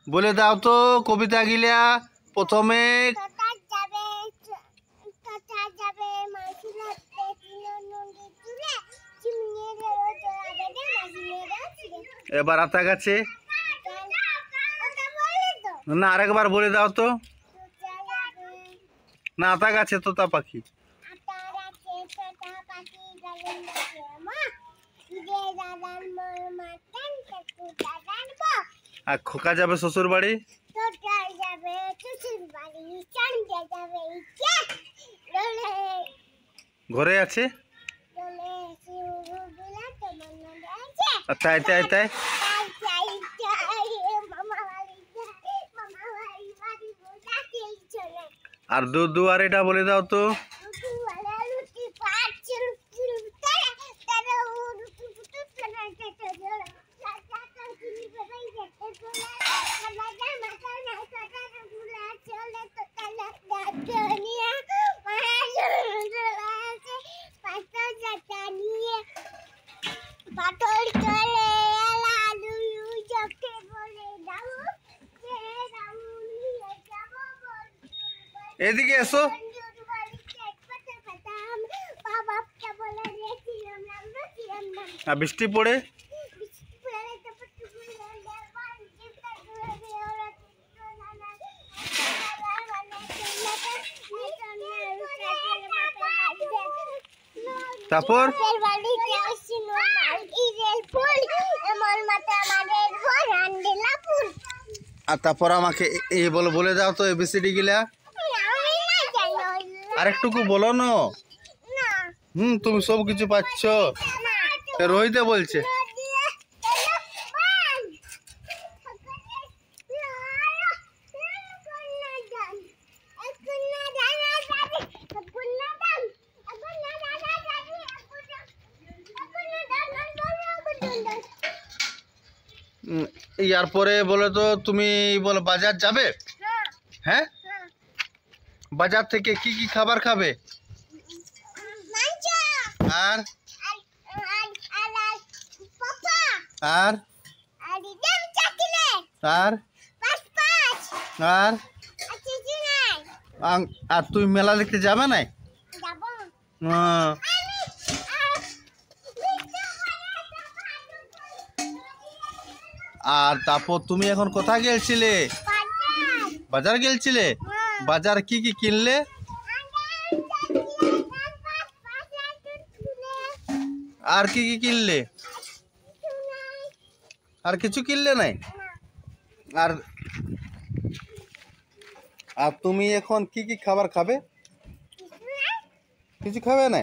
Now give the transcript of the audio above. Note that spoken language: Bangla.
বলে দাও তো কবিতা গিলা প্রথমে। এবার আতা গাছে না, আরেকবার বলে দাও তো। না, আতা গাছে তোতা পাখি। আর খোকা যাবে শ্বশুর বাড়ি। ঘরে আছে। তাই তাই তাই আর দুয়ারেটা বলে দাও তো। এদিকে এসো। বৃষ্টি পড়ে তারপর আর তারপর আমাকে এই বলে দাও তো এবিসিডি গিলা। আরেকটুকু বলো না। তুমি সব কিছু পাচ্ছ। রোহিতে বলছে ইয়ার পরে বলে তো তুমি বলো বাজার যাবে। হ্যাঁ, বাজার থেকে কি কি খাবার খাবে? আর আর আর আর আর তুই মেলা দেখতে যাবে না? আর তারপর তুমি এখন কোথায় গেছিলে? বাজার গেছিলে। বাজার কি কি কিনলে? আর কি কি কিনলে? আর কিছু কিনলে নাই? আর আর তুমি এখন কি কি খাবার খাবে? কিছু খাবে না?